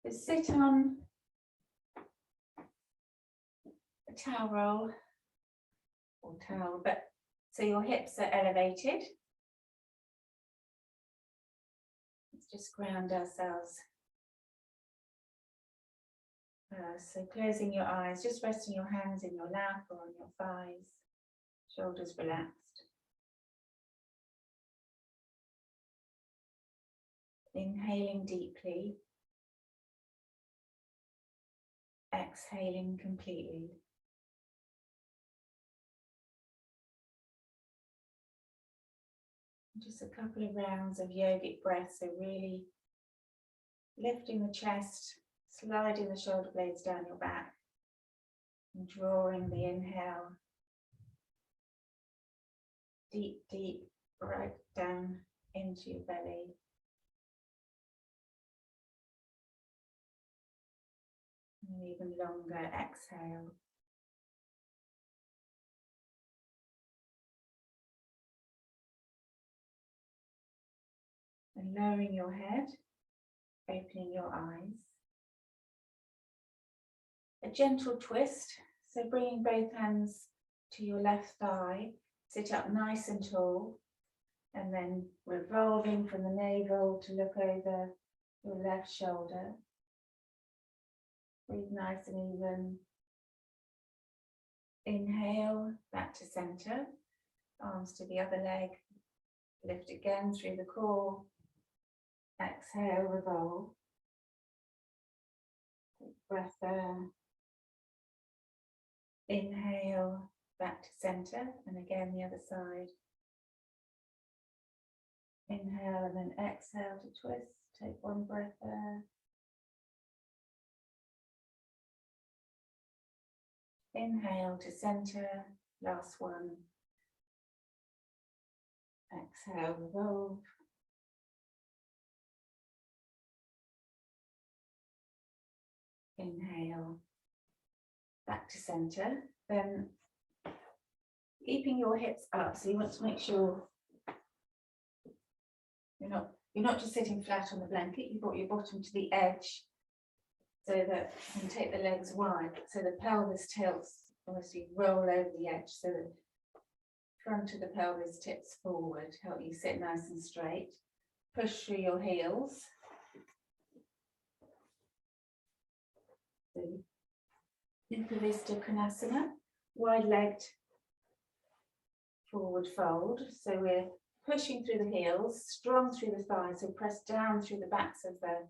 So sit on a towel roll or towel, but so your hips are elevated. Let's just ground ourselves. So closing your eyes, just resting your hands in your lap or on your thighs, shoulders relaxed. Inhaling deeply, exhaling completely. Just a couple of rounds of yogic breaths, so really lifting the chest, sliding the shoulder blades down your back, and drawing the inhale deep, deep, right down into your belly. And even longer exhale. And lowering your head, opening your eyes. A gentle twist, so bringing both hands to your left thigh, sit up nice and tall, and then revolving from the navel to look over your left shoulder. Breathe nice and even. Inhale, back to center, arms to the other leg, lift again through the core. Exhale, revolve. Breath there. Inhale, back to center, and again the other side. Inhale and then exhale to twist. Take one breath there. Inhale to center, last one. Exhale, revolve. Inhale, back to center. Then keeping your hips up, so you want to make sure you're not just sitting flat on the blanket. You brought your bottom to the edge, so that you can take the legs wide, so the pelvis tilts, obviously roll over the edge, so that front of the pelvis tips forward, help you sit nice and straight. Push through your heels. Upavista Konasana, wide-legged forward fold. So we're pushing through the heels, strong through the thighs, so press down through the backs of the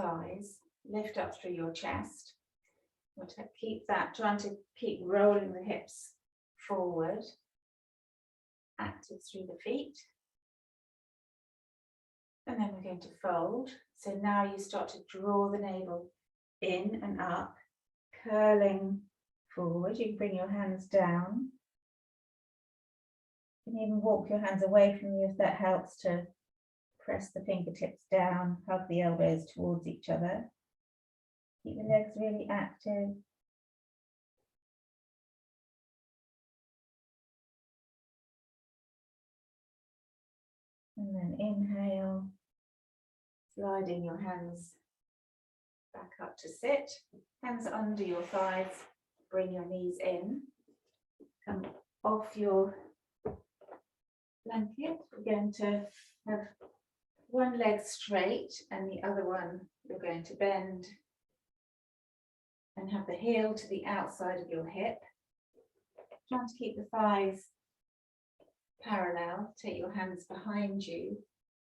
thighs, lift up through your chest. We'll keep that, trying to keep rolling the hips forward, active through the feet. And then we're going to fold. So now you start to draw the navel in and up, curling forward. You can bring your hands down. You can even walk your hands away from you if that helps, to press the fingertips down, hug the elbows towards each other. Keep the legs really active. And then inhale, sliding your hands back up to sit. Hands under your thighs, bring your knees in. Come off your blanket. We're going to have one leg straight and the other one you're going to bend and have the heel to the outside of your hip. Trying to keep the thighs parallel. Take your hands behind you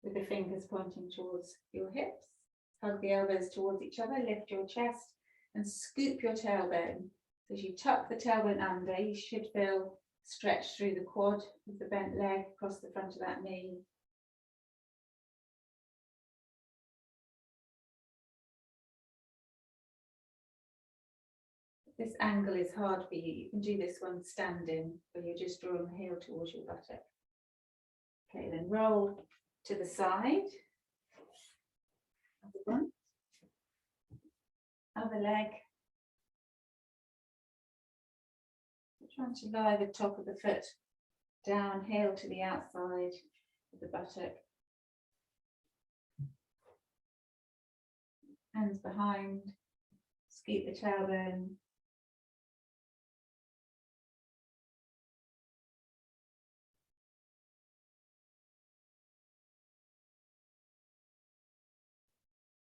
with the fingers pointing towards your hips. Hug the elbows towards each other, lift your chest and scoop your tailbone. So as you tuck the tailbone under, you should feel stretch through the quad with the bent leg across the front of that knee. If this angle is hard for you, you can do this one standing, where you're just drawing the heel towards your buttock. Okay, then roll to the side. Other one. Other leg. Trying to lie the top of the foot down, heel to the outside of the buttock. hands behind, scoop the tailbone.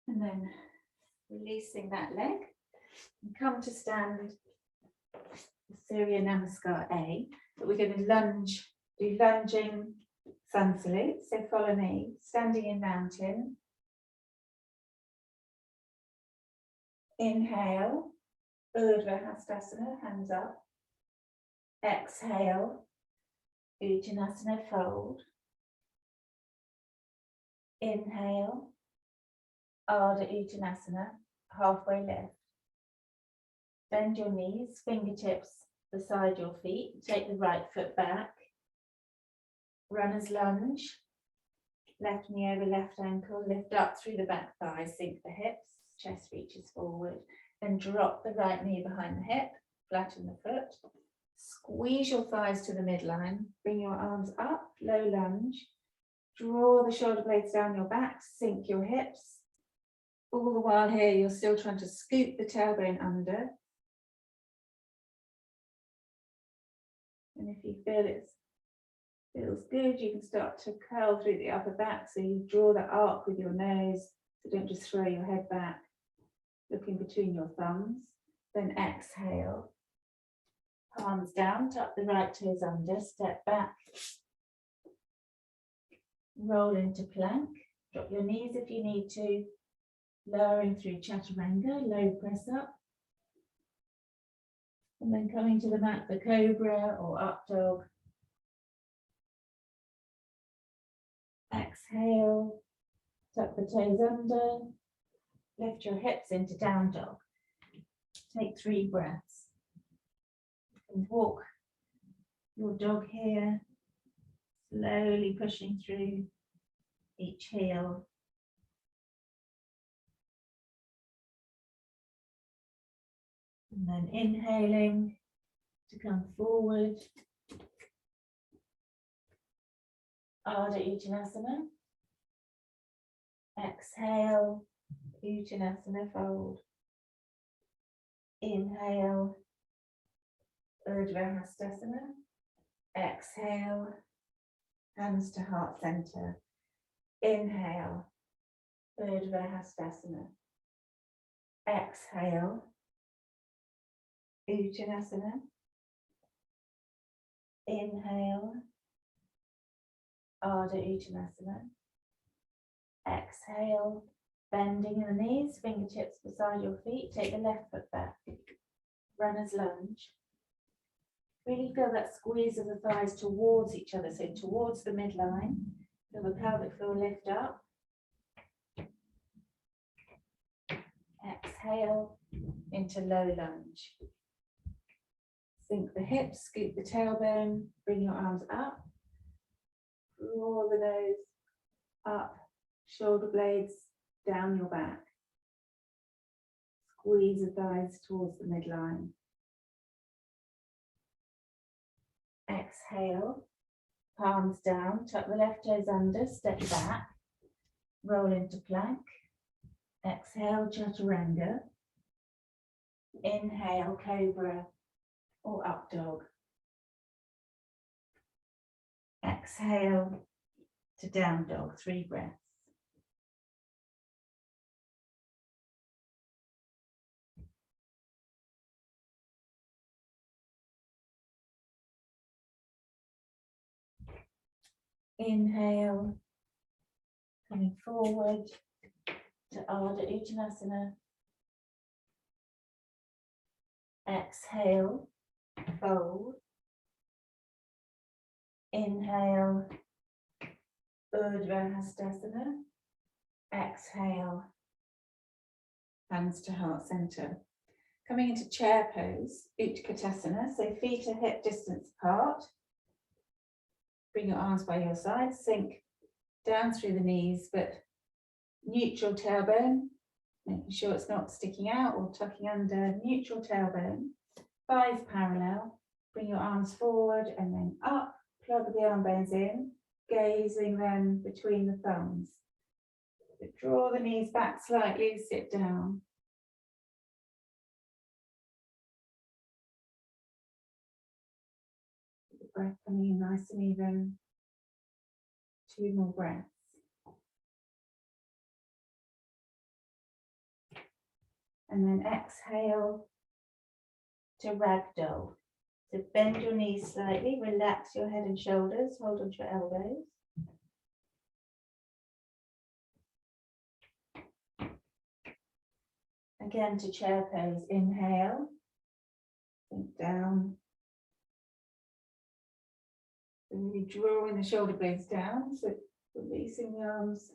And then releasing that leg, and come to stand, Surya Namaskar A, but we're going to lunge, do lunging sun salute, so follow me, standing in mountain. Inhale, Urdhva Hastasana, hands up. Exhale, Uttanasana, fold. Inhale, Ardha Uttanasana, halfway lift. Bend your knees, fingertips beside your feet. Take the right foot back. Runner's lunge. Left knee over left ankle. Lift up through the back thigh. Sink the hips. Chest reaches forward. Then drop the right knee behind the hip. Flatten the foot. Squeeze your thighs to the midline. Bring your arms up. Low lunge. Draw the shoulder blades down your back. Sink your hips. All the while here, you're still trying to scoop the tailbone under. And if you feel it feels good, you can start to curl through the upper back. So you draw the arc with your nose. So don't just throw your head back, looking between your thumbs. Then exhale. Palms down, tuck the right toes under, step back. Roll into plank. Drop your knees if you need to. Lowering through chaturanga, low press up. And then coming to the mat for cobra or up dog. Exhale, tuck the toes under, lift your hips into down dog. Take 3 breaths. And walk your dog here, slowly pushing through each heel. And then inhaling to come forward. Ardha Uttanasana. Exhale, Uttanasana, fold. Inhale, Urdhva Hastasana. Exhale, hands to heart center. Inhale, Urdhva Hastasana. Exhale, Uttanasana. Inhale, Ardha Uttanasana. Exhale, bending in the knees, fingertips beside your feet. Take the left foot back. Runner's lunge. Really feel that squeeze of the thighs towards each other, so towards the midline. Feel the pelvic floor lift up. Exhale into low lunge. Sink the hips, scoop the tailbone, bring your arms up. Draw the nose up, shoulder blades down your back. Squeeze the thighs towards the midline. Exhale, palms down, tuck the left toes under, step back, roll into plank. Exhale, chaturanga. Inhale, cobra or up dog. Exhale to down dog, 3 breaths. Inhale, coming forward to Ardha Uttanasana. Exhale, fold. Inhale, Urdhva Hastasana. Exhale, hands to heart center. Coming into chair pose, Utkatasana, so feet are hip distance apart. Bring your arms by your side, sink down through the knees, but neutral tailbone, making sure it's not sticking out or tucking under. Neutral tailbone, thighs parallel. Bring your arms forward and then up, plug the arm bones in, gazing them between the thumbs. Draw the knees back slightly, sit down. The breath coming in nice and even. 2 more breaths. And then exhale to ragdoll. So bend your knees slightly, relax your head and shoulders, hold onto your elbows. Again to chair pose, inhale, sink down. And really drawing the shoulder blades down, so releasing the arms.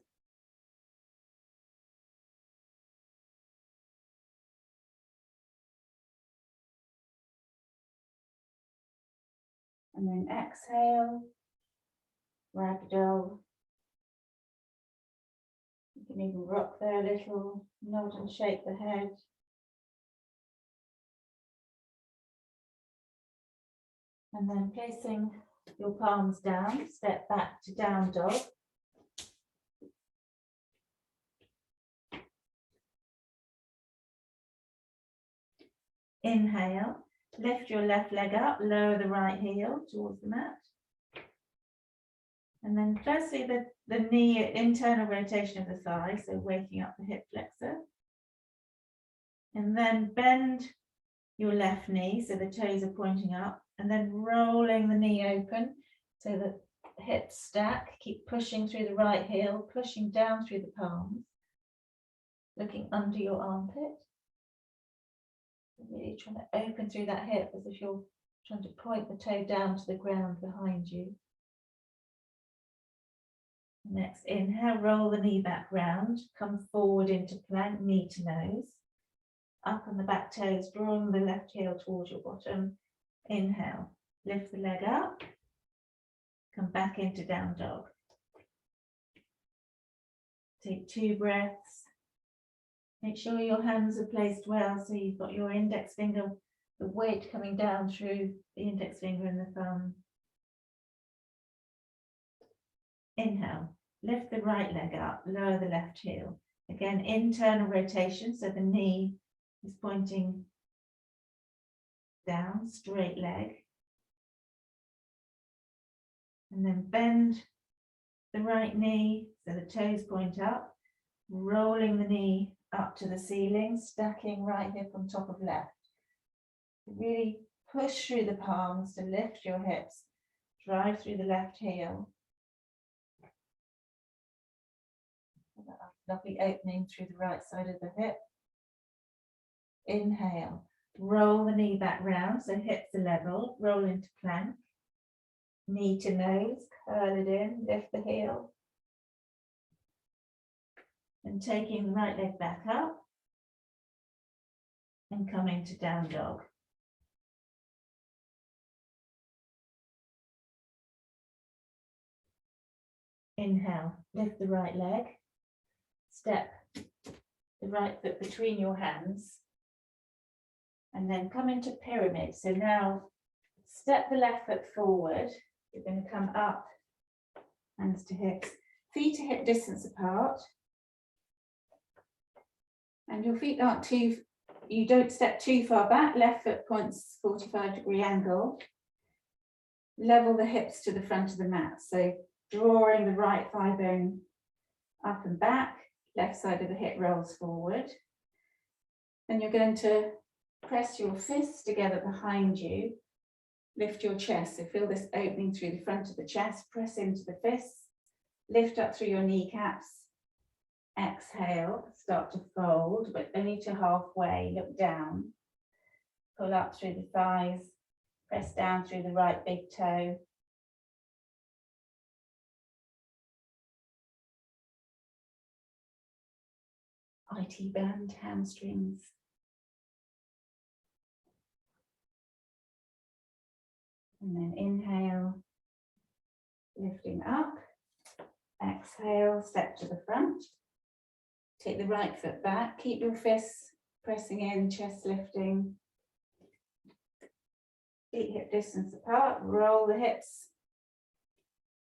And then exhale, ragdoll. You can even rock there a little, nod and shake the head. And then placing your palms down, step back to down dog. Inhale, lift your left leg up, lower the right heel towards the mat. And then firstly the knee, internal rotation of the thigh, so waking up the hip flexor. And then bend your left knee, so the toes are pointing up, and then rolling the knee open so that the hips stack. Keep pushing through the right heel, pushing down through the palms, looking under your armpit. Really trying to open through that hip as if you're trying to point the toe down to the ground behind you. Next, inhale, roll the knee back round, come forward into plank, knee to nose. Up on the back toes, drawing the left heel towards your bottom. Inhale, lift the leg up, come back into down dog. Take 2 breaths. Make sure your hands are placed well, so you've got your index finger, the weight coming down through the index finger and the thumb. Inhale, lift the right leg up, lower the left heel. Again, internal rotation, so the knee is pointing down, straight leg. And then bend the right knee, so the toes point up, rolling the knee up to the ceiling, stacking right hip on top of left. Really push through the palms to lift your hips, drive through the left heel. Lovely opening through the right side of the hip. Inhale, roll the knee back round, so hips are level, roll into plank. Knee to nose, curl it in, lift the heel. And taking the right leg back up and coming to down dog. Inhale, lift the right leg, step the right foot between your hands, and then come into pyramid. So now step the left foot forward. You're going to come up, hands to hips, feet are hip distance apart. And your feet aren't too, you don't step too far back, left foot points 45-degree angle. Level the hips to the front of the mat. So drawing the right thigh bone up and back, left side of the hip rolls forward. Then you're going to press your fists together behind you, lift your chest. So feel this opening through the front of the chest, press into the fists, lift up through your kneecaps. Exhale, start to fold, but only to halfway, look down. Pull up through the thighs, press down through the right big toe. IT band, hamstrings. And then inhale, lifting up. Exhale, step to the front. Take the right foot back, keep your fists pressing in, chest lifting. Feet hip distance apart, roll the hips.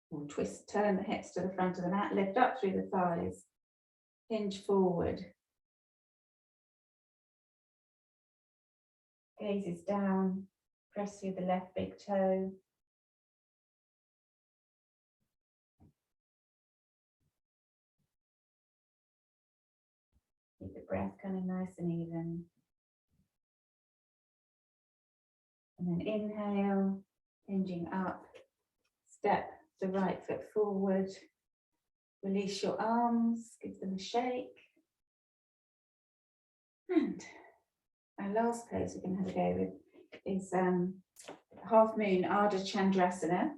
Or twist, turn the hips to the front of the mat, lift up through the thighs. Hinge forward. Gazes down, press through the left big toe. Keep the breath coming nice and even. And then inhale, hinging up, step the right foot forward, release your arms, give them a shake. And our last pose we're going to have a go with is half moon Ardha Chandrasana.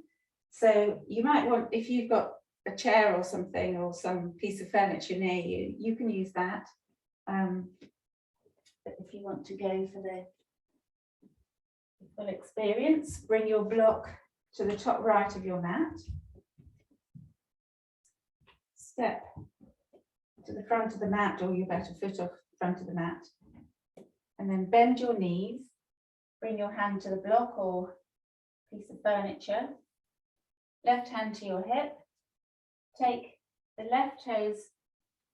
So you might want, if you've got a chair or something or some piece of furniture near you, you can use that. But if you want to go for the full experience, bring your block to the top right of your mat. Step to the front of the mat, or you better foot off the front of the mat. And then bend your knees, bring your hand to the block or piece of furniture. Left hand to your hip. Take the left toes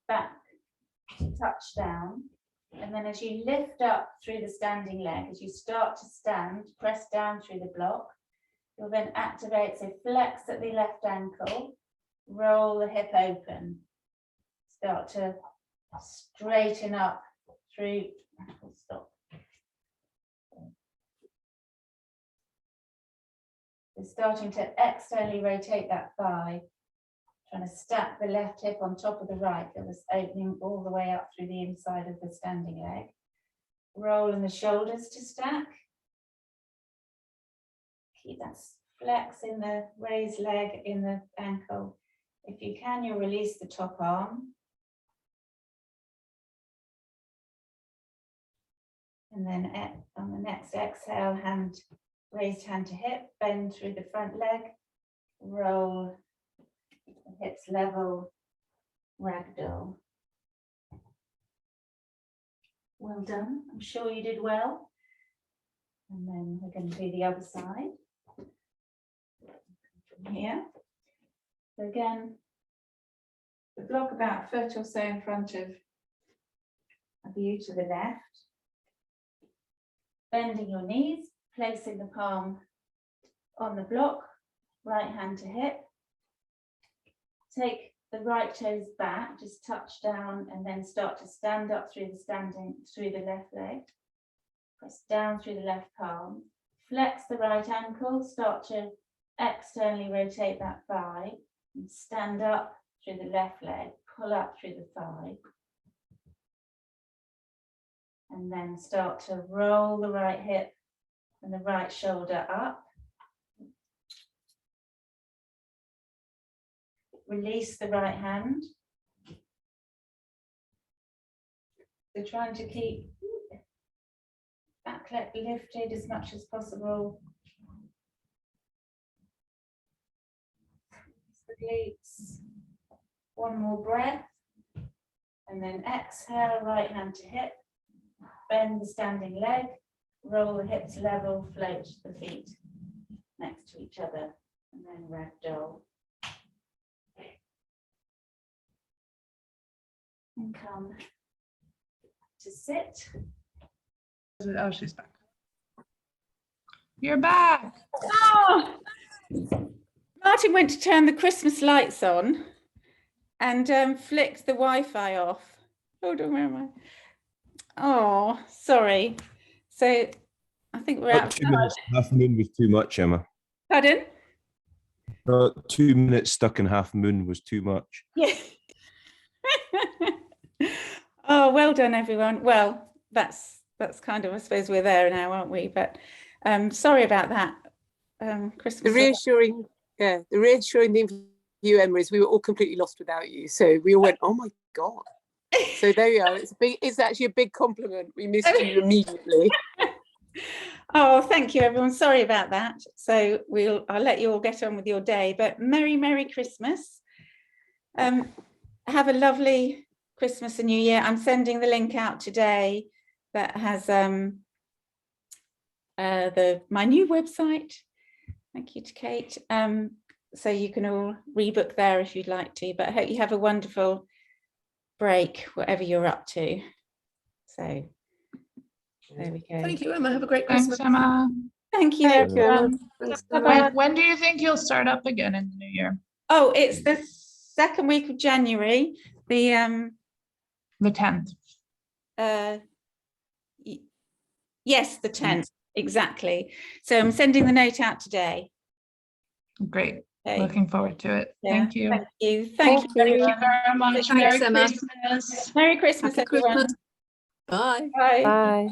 back to touch down. And then as you lift up through the standing leg, as you start to stand, press down through the block. You'll then activate, so flex at the left ankle, roll the hip open. Start to straighten up through, stop. You're starting to externally rotate that thigh, trying to stack the left hip on top of the right. Feel this opening all the way up through the inside of the standing leg. Rolling the shoulders to stack. Keep that flex in the raised leg, in the ankle. If you can, you'll release the top arm. And then on the next exhale, raised hand to hip, bend through the front leg, roll the hips level, ragdoll. Well done, I'm sure you did well. And then we're going to do the other side. From here. So again, the block about a foot or so in front of you to the left. Bending your knees, placing the palm on the block, right hand to hip. Take the right toes back, just touch down and then start to stand up through the left leg. Press down through the left palm. Flex the right ankle, start to externally rotate that thigh and stand up through the left leg, pull up through the thigh. And then start to roll the right hip and the right shoulder up. Release the right hand. So trying to keep back leg lifted as much as possible. The glutes. One more breath. And then exhale, right hand to hip. Bend the standing leg. Roll the hips level, float the feet next to each other. And then ragdoll. And come to sit. Oh, she's back. You're back. Oh, Martin went to turn the Christmas lights on and flicked the Wi-Fi off. Hold on, where am I? Oh, sorry. So I think we're out. 2 minutes, half moon was too much, Emma. Pardon? 2 minutes stuck in half moon was too much. Yeah. Oh, well done, everyone. Well, that's kind of, I suppose we're there now, aren't we? But sorry about that. Christmas. The reassuring thing for you, Emma, is we were all completely lost without you. So we all went, oh my God. So there you are. It's actually a big compliment. We missed you immediately. Oh, thank you, everyone. Sorry about that. So I'll let you all get on with your day. But Merry Christmas. Have a lovely Christmas and New Year. I'm sending the link out today that has my new website. Thank you to Kate. So you can all rebook there if you'd like to. But I hope you have a wonderful break, whatever you're up to. So there we go. Thank you, Emma. Have a great Thanks, Christmas. Emma. Thank you, Thank you, Emma. everyone. Thanks, Bye-bye. Emma. When do you think you'll start up again in the new year? Oh, it's the second week of January. The The 10th. yes, the 10th, exactly. So I'm sending the note out today. Great. Okay. Looking forward to it. Yeah, Thank you. Thank you. Thank you. Thank you very much. Thanks, Merry Emma. Christmas. Merry Christmas, Happy everyone. Christmas. Bye. Bye. Bye.